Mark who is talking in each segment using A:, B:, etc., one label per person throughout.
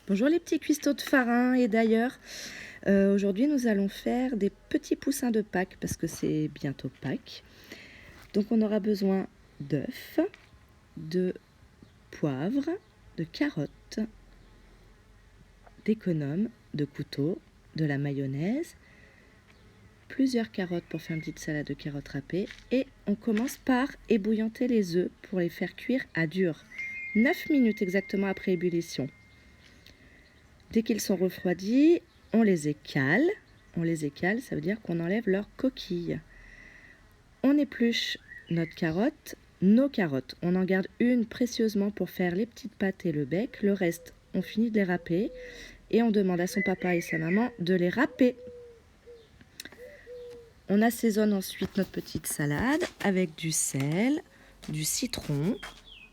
A: Bonjour les petits cuistots de farin et d'ailleurs. Aujourd'hui nous allons faire des petits poussins de Pâques parce que c'est bientôt Pâques. Donc on aura besoin d'œufs, de poivre, de carottes, d'économes, de couteaux, de la mayonnaise, plusieurs carottes pour faire une petite salade de carottes râpées et on commence par ébouillanter les œufs pour les faire cuire à dur. 9 minutes exactement après ébullition. Dès qu'ils sont refroidis, on les écale. On les écale, ça veut dire qu'on enlève leurs coquilles. On épluche nos carottes. On en garde une précieusement pour faire les petites pâtes et le bec. Le reste, on finit de les râper et on demande à son papa et sa maman de les râper. On assaisonne ensuite notre petite salade avec du sel, du citron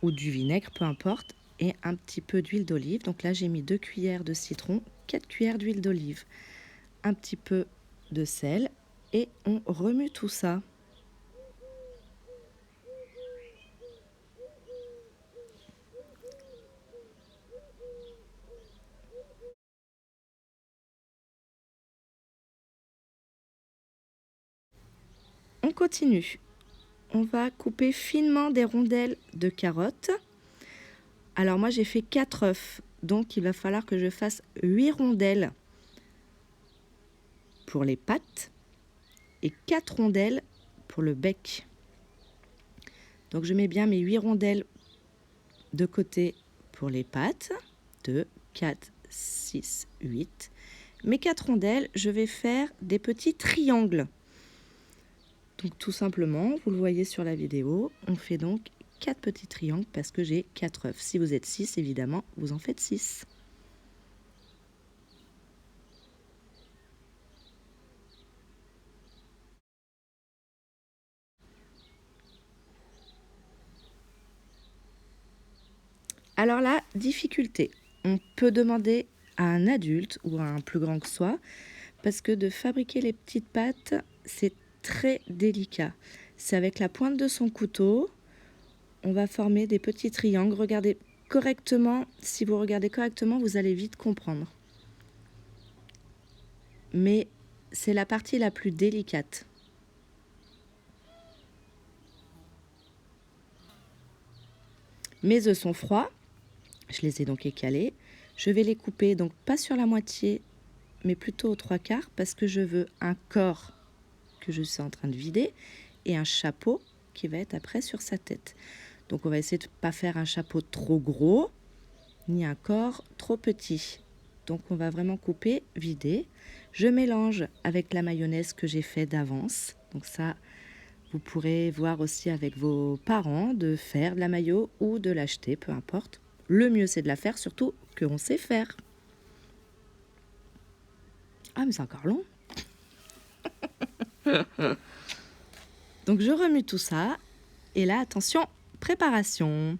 A: ou du vinaigre, peu importe, et un petit peu d'huile d'olive. Donc là, j'ai mis 2 cuillères de citron, 4 cuillères d'huile d'olive, un petit peu de sel et on remue tout ça. On continue. On va couper finement des rondelles de carottes. Alors moi, j'ai fait 4 œufs, donc il va falloir que je fasse 8 rondelles pour les pâtes et 4 rondelles pour le bec. Donc je mets bien mes 8 rondelles de côté pour les pâtes. 2, 4, 6, 8. Mes 4 rondelles, je vais faire des petits triangles. Donc tout simplement, vous le voyez sur la vidéo, on fait donc 4 petits triangles parce que j'ai 4 œufs. Si vous êtes 6, évidemment, vous en faites 6. Alors là, difficulté. On peut demander à un adulte ou à un plus grand que soi parce que de fabriquer les petites pâtes, c'est très délicat. C'est avec la pointe de son couteau, on va former des petits triangles. Regardez correctement, si vous regardez correctement, vous allez vite comprendre. Mais c'est la partie la plus délicate. Mes œufs sont froids, je les ai donc écalés. Je vais les couper, donc pas sur la moitié, mais plutôt aux 3/4 parce que je veux un corps que je suis en train de vider et un chapeau qui va être après sur sa tête. Donc on va essayer de ne pas faire un chapeau trop gros ni un corps trop petit. Donc on va vraiment couper, vider. Je mélange avec la mayonnaise que j'ai fait d'avance. Donc ça, vous pourrez voir aussi avec vos parents de faire de la mayo ou de l'acheter, peu importe. Le mieux c'est de la faire, surtout qu'on sait faire. Ah mais c'est encore long. Donc je remue tout ça. Et là, attention, préparation.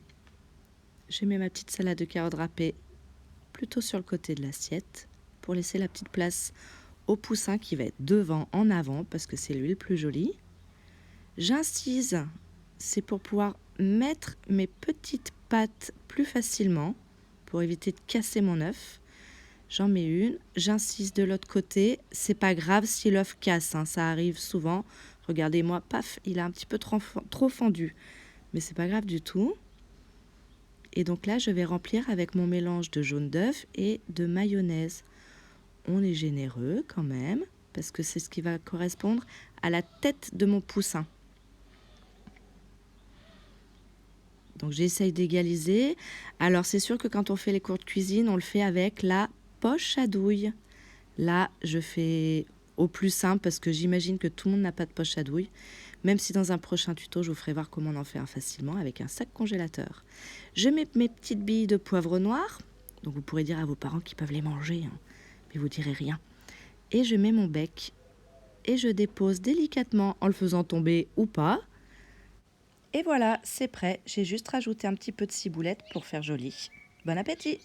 A: Je mets ma petite salade de carottes râpées plutôt sur le côté de l'assiette pour laisser la petite place au poussin qui va être devant, en avant, parce que c'est lui le plus joli. J'incise, c'est pour pouvoir mettre mes petites pâtes plus facilement, pour éviter de casser mon œuf. J'en mets une, j'incise de l'autre côté. C'est pas grave si l'œuf casse, hein, ça arrive souvent. Regardez-moi, paf, il a un petit peu trop fendu. Mais c'est pas grave du tout. Et donc là, je vais remplir avec mon mélange de jaune d'œuf et de mayonnaise. On est généreux quand même, parce que c'est ce qui va correspondre à la tête de mon poussin. Donc j'essaye d'égaliser. Alors c'est sûr que quand on fait les cours de cuisine, on le fait avec la poche à douille. Là, je fais au plus simple parce que j'imagine que tout le monde n'a pas de poche à douille. Même si dans un prochain tuto, je vous ferai voir comment on en fait un facilement avec un sac congélateur. Je mets mes petites billes de poivre noir. Donc vous pourrez dire à vos parents qu'ils peuvent les manger, hein, mais vous direz rien. Et je mets mon bec et je dépose délicatement en le faisant tomber ou pas. Et voilà, c'est prêt. J'ai juste rajouté un petit peu de ciboulette pour faire joli. Bon appétit!